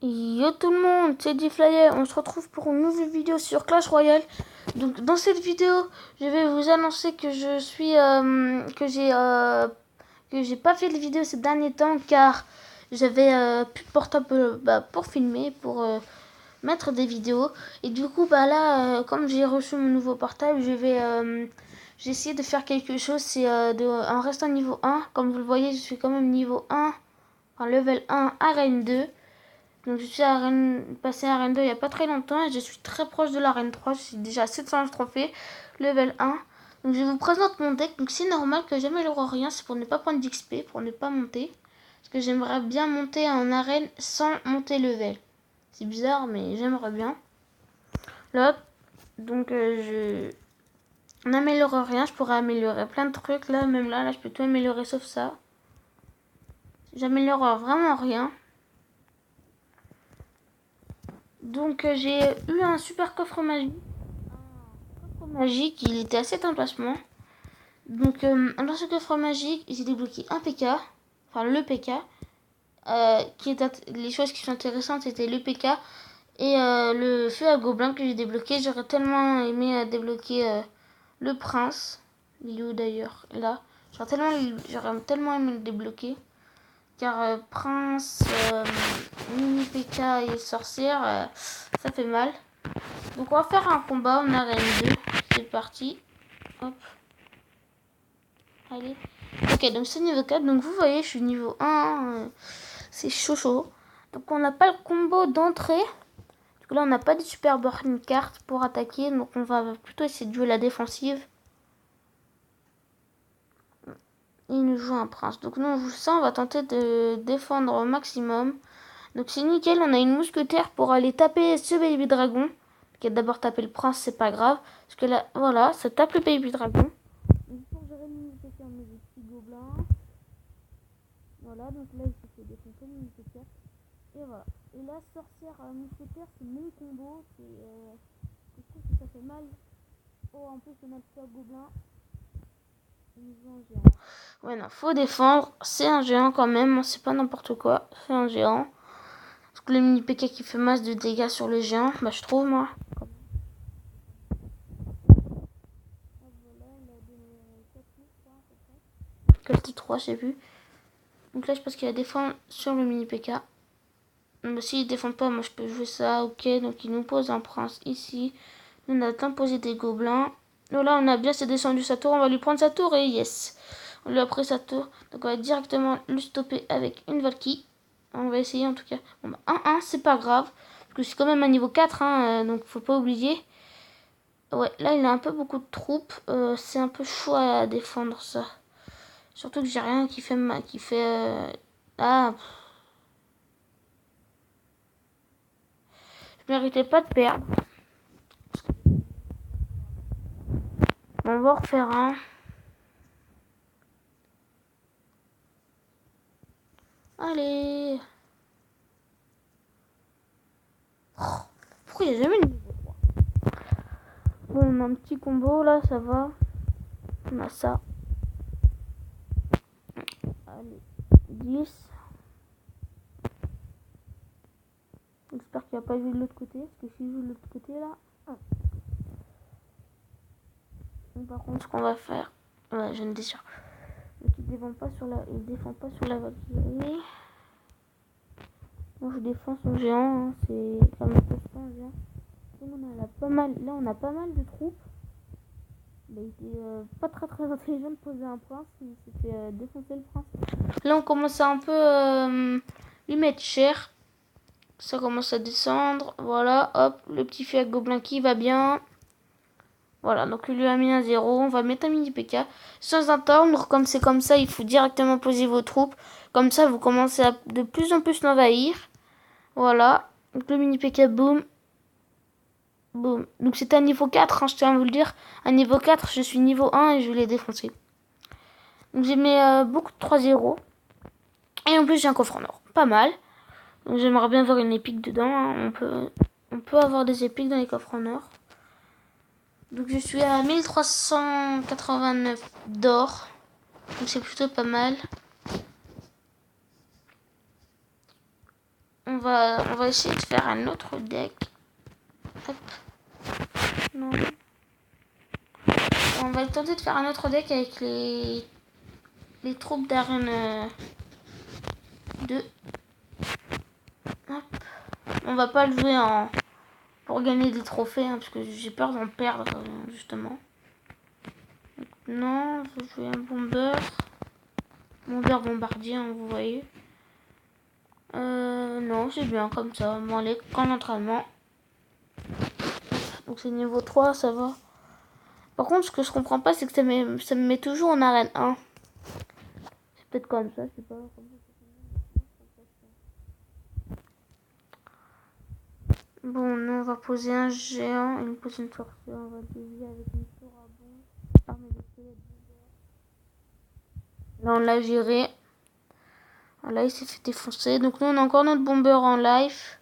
Yo tout le monde, c'est DFlyer, on se retrouve pour une nouvelle vidéo sur Clash Royale. Donc dans cette vidéo, je vais vous annoncer que je suis que j'ai pas fait de vidéo ces derniers temps car j'avais plus de portable pour filmer, pour mettre des vidéos. Et du coup là, comme j'ai reçu mon nouveau portable, j'ai essayé de faire quelque chose, c'est en restant niveau 1, comme vous le voyez, je suis quand même niveau 1, enfin level 1 arène 2. Donc je suis passé à Arène 2 il n'y a pas très longtemps et je suis très proche de l'Arène 3. Je suis déjà à 700 trophées, level 1. Donc je vous présente mon deck. Donc c'est normal que j'améliore rien, c'est pour ne pas prendre d'XP, pour ne pas monter. Parce que j'aimerais bien monter en arène sans monter level. C'est bizarre mais j'aimerais bien. Là, donc je n'améliore rien, je pourrais améliorer plein de trucs. Là, même là, je peux tout améliorer sauf ça. J'améliore vraiment rien. Donc j'ai eu un super coffre magique, il était à 7 emplacements. Donc dans ce coffre magique, j'ai débloqué un PK, enfin le PK. Les choses qui sont intéressantes, c'était le PK et le feu à gobelins que j'ai débloqué. J'aurais tellement aimé débloquer le prince. Il est où d'ailleurs? Là. J'aurais tellement aimé le débloquer. Car prince, mini PK et sorcière, ça fait mal. Donc on va faire un combat en arène 2. C'est parti. Hop. Allez. Ok, donc c'est niveau 4. Donc vous voyez, je suis niveau 1. C'est chaud chaud. Donc on n'a pas le combo d'entrée. Du coup là, on n'a pas de super burning card pour attaquer. Donc on va plutôt essayer de jouer la défensive. Il nous joue un prince. Donc nous, on joue ça. On va tenter de défendre au maximum. Donc c'est nickel. On a une mousquetaire pour aller taper ce baby dragon. Qui a d'abord tapé le prince, c'est pas grave. Parce que là, voilà, ça tape le baby dragon. Pour gérer mes petits gobelins. Voilà, donc là, il se fait défoncer le mousquetaire. Et voilà. Et la sorcière mousquetaire, c'est mon combo. Je trouve que ça fait mal. Oh, en plus, on a le petit gobelin. Ils ont un géant. Ouais, non, faut défendre. C'est un géant quand même. C'est pas n'importe quoi. C'est un géant. Parce que le mini PK qui fait masse de dégâts sur le géant, bah, je trouve, moi. Voilà, il a donné 4 3, je sais plus. Donc là, je pense qu'il va défendre sur le mini PK. Mais s'il défend pas, moi je peux jouer ça. Ok, donc il nous pose un prince ici. On a imposé des gobelins. Voilà, on a bien c'est descendu sa tour. On va lui prendre sa tour et yes. On lui a pris sa tour. Donc on va directement le stopper avec une Valkyrie. On va essayer en tout cas. Bon, bah, 1-1, c'est pas grave. Parce que c'est quand même un niveau 4, hein, donc faut pas oublier. Ouais, là il a un peu beaucoup de troupes. C'est un peu chaud à défendre ça. Surtout que j'ai rien qui fait... Ah... Je méritais pas de perdre. On va en refaire un. Allez. Oh, pourquoi il n'y a jamais de niveau 3? Bon, on a un petit combo là, ça va. On a ça. Allez, 10. J'espère qu'il va pas jouer de l'autre côté. Parce que s'il joue de l'autre côté là. Donc, par contre, ce qu'on va faire. Ouais, je ne dis sûr. Donc il défend pas sur la Valkyrie. Moi je défends son géant, hein. C'est comme ça un géant. Donc, on a pas mal de troupes. Il était pas très intelligent de poser un prince, il s'est fait défoncer le prince. Là on commence à un peu lui mettre cher. Ça commence à descendre, voilà, hop, le petit feu à gobelin qui va bien. Voilà, donc il lui a mis un 0, on va mettre un mini PK. Sans attendre, comme c'est comme ça, il faut directement poser vos troupes. Comme ça, vous commencez à de plus en plus l'envahir. Voilà, donc le mini PK, boum. Boum. Donc c'était un niveau 4, hein, je tiens à vous le dire. Un niveau 4, je suis niveau 1 et je l'ai défoncé. Donc j'ai mis beaucoup de 3-0. Et en plus j'ai un coffre en or. Pas mal. Donc j'aimerais bien avoir une épique dedans. Hein. On peut avoir des épiques dans les coffres en or. Donc je suis à 1389 d'or. Donc c'est plutôt pas mal. on va essayer de faire un autre deck. Hop. Non. On va tenter de faire un autre deck avec les troupes d'arène 2. Hop. On va pas le jouer pour gagner des trophées, hein, parce que j'ai peur d'en perdre, justement. Donc, non, je vais jouer un bombardier, hein, vous voyez. Non, c'est bien comme ça. Bon, allez, qu'en entraînement. Donc c'est niveau 3, ça va. Par contre, ce que je comprends pas, c'est que ça me met toujours en arène 1. C'est peut-être comme ça, je sais pas. Bon, nous on va poser un géant et nous poser une sorcière. On va dévier avec une tour à bon. Armer les squelettes. Là, on l'a géré. Là, il s'est fait défoncer. Donc nous, on a encore notre bomber en life.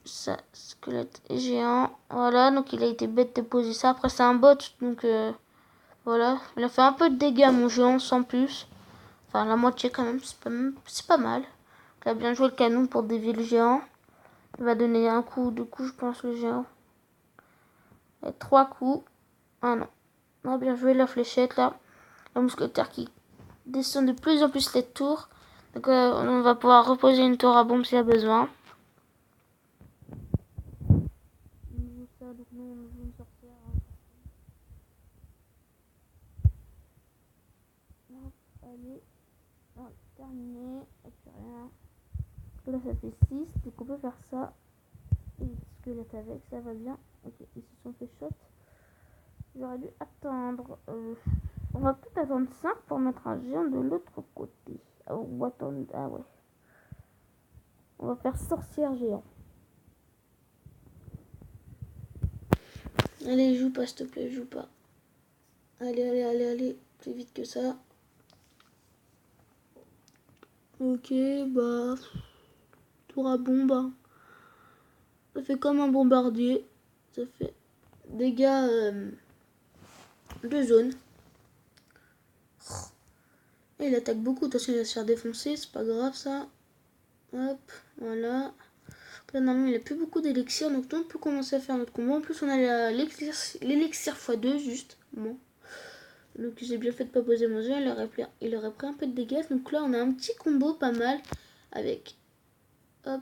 Ça, squelette et géant. Voilà, donc il a été bête de poser ça. Après, c'est un bot, donc voilà. Il a fait un peu de dégâts, mon géant, sans plus. Enfin, la moitié quand même, c'est pas mal. Il a bien joué le canon pour dévier le géant. Il va donner un coup, 2 coups, je pense, le géant. Et 3 coups. Ah non. On a bien joué la fléchette, là. La mousquetaire qui descend de plus en plus les tours. Donc, on va pouvoir reposer une tour à bombe s'il y a besoin. Donc nous, on joue une sorcière. Allez. Terminé. Et puis rien. Là, ça fait 6. Donc on peut faire ça. Et le squelette avec, ça va bien. Ok, ils se sont fait shot. J'aurais dû attendre. On va peut-être attendre 5 pour mettre un géant de l'autre côté. Ou attendre. Ah ouais. On va faire sorcière géant. Allez, joue pas, s'il te plaît, joue pas. Allez. Plus vite que ça. Ok, bah. Tour à bombe. Ça fait comme un bombardier. Ça fait dégâts de zone. Et il attaque beaucoup. Attention, il va se faire défoncer. C'est pas grave, ça. Hop, voilà. Là, normalement, il a plus beaucoup d'élixir. Donc, on peut commencer à faire notre combo. En plus, on a l'élixir x2, juste. Bon. Donc, j'ai bien fait de pas poser mon jeu. Il aurait pris un peu de dégâts. Donc, là, on a un petit combo pas mal. Avec. Hop.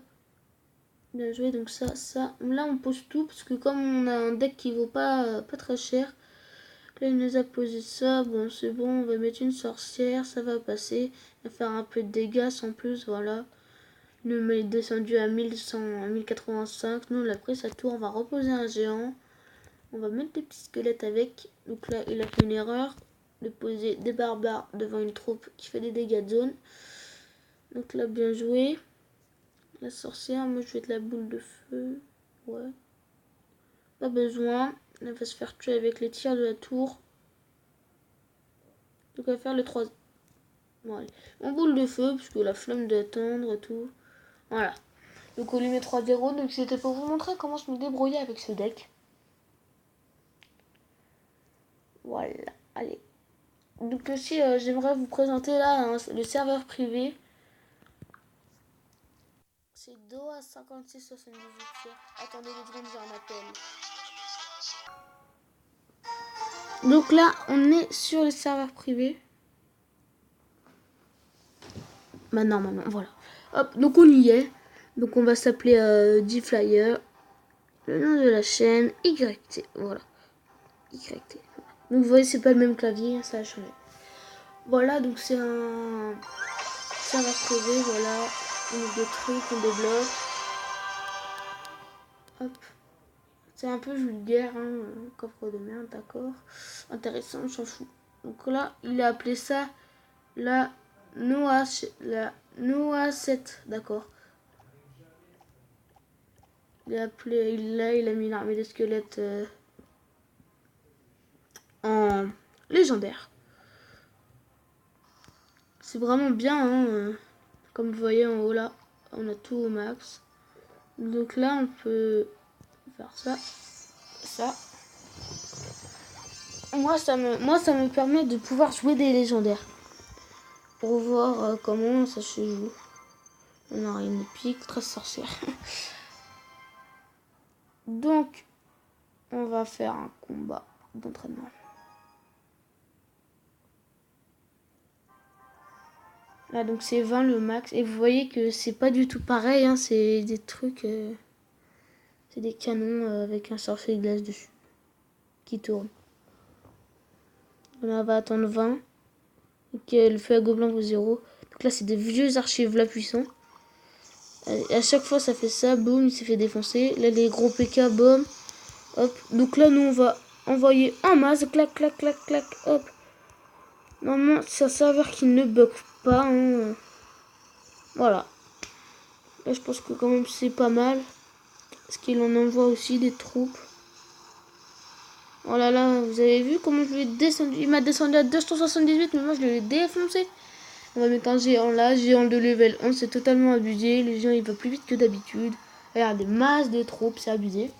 Bien joué. Donc, ça. Là, on pose tout. Parce que comme on a un deck qui vaut pas très cher. Là, il nous a posé ça. Bon, c'est bon. On va mettre une sorcière. Ça va passer. Il va faire un peu de dégâts sans plus. Voilà. Nous, il est descendu à 1100, à 1085. Nous, on l'a pris sa tour. On va reposer un géant. On va mettre des petits squelettes avec. Donc là, il a fait une erreur de poser des barbares devant une troupe qui fait des dégâts de zone. Donc là, bien joué. La sorcière, moi, je vais être la boule de feu. Ouais. Pas besoin. Elle va se faire tuer avec les tirs de la tour. Donc, on va faire le 3. Bon, allez. On boule de feu, parce que la flemme d'attendre et tout. Voilà. Donc on lui met 3-0. Donc c'était pour vous montrer comment je me débrouillais avec ce deck. Voilà. Allez. Donc aussi j'aimerais vous présenter là le serveur privé. C'est Doha 5678. Attendez 2 secondes, j'ai un appel. Donc là on est sur le serveur privé. Maintenant, voilà. Hop, donc on y est. Donc on va s'appeler D-Flyer. Le nom de la chaîne, YT. Voilà. YT. Donc vous voyez, c'est pas le même clavier, ça a changé. Voilà, donc c'est un serveur privé, voilà. On a des trucs, on débloque. Hop. C'est un peu vulgaire, hein. Coffre de merde, d'accord. Intéressant, on s'en fout. Donc là, il a appelé ça la Noah 7, d'accord. Il a appelé, il a mis l'armée des squelettes en légendaire. C'est vraiment bien, hein. Comme vous voyez en haut là, on a tout au max. Donc là, on peut faire ça. Moi, ça me permet de pouvoir jouer des légendaires. Pour voir comment ça se joue. On a une épique, 13 sorcières. Donc, on va faire un combat d'entraînement. Là, donc c'est 20 le max. Et vous voyez que c'est pas du tout pareil. Hein, c'est des trucs... c'est des canons avec un sorcier de glace dessus. Qui tourne. On va attendre 20. Ok, le feu à gobelin vaut 0. Donc là, c'est des vieux archives là puissants. Et à chaque fois, ça fait ça. Boum, il s'est fait défoncer. Là, les gros PK, boum. Hop. Donc là, nous, on va envoyer en masse. Clac, clac, clac, clac. Hop. Normalement, c'est un serveur qui ne bug pas. Hein. Voilà. Là, je pense que quand même, c'est pas mal. Parce qu'il en envoie aussi des troupes. Oh là là, vous avez vu comment je l'ai descendu? Il m'a descendu à 278, mais moi, je l'ai défoncé. On va mettre un géant là, géant de level 11, c'est totalement abusé. Le géant il va plus vite que d'habitude. Regarde, des masses de troupes, c'est abusé.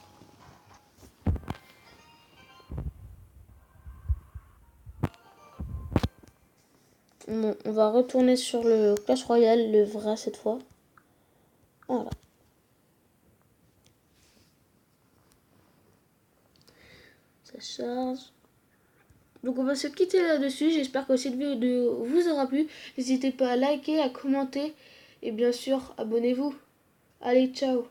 Bon, on va retourner sur le Clash Royale, le vrai cette fois. Voilà. Ça charge. Donc on va se quitter là-dessus. J'espère que cette vidéo vous aura plu. N'hésitez pas à liker, à commenter. Et bien sûr, abonnez-vous. Allez, ciao.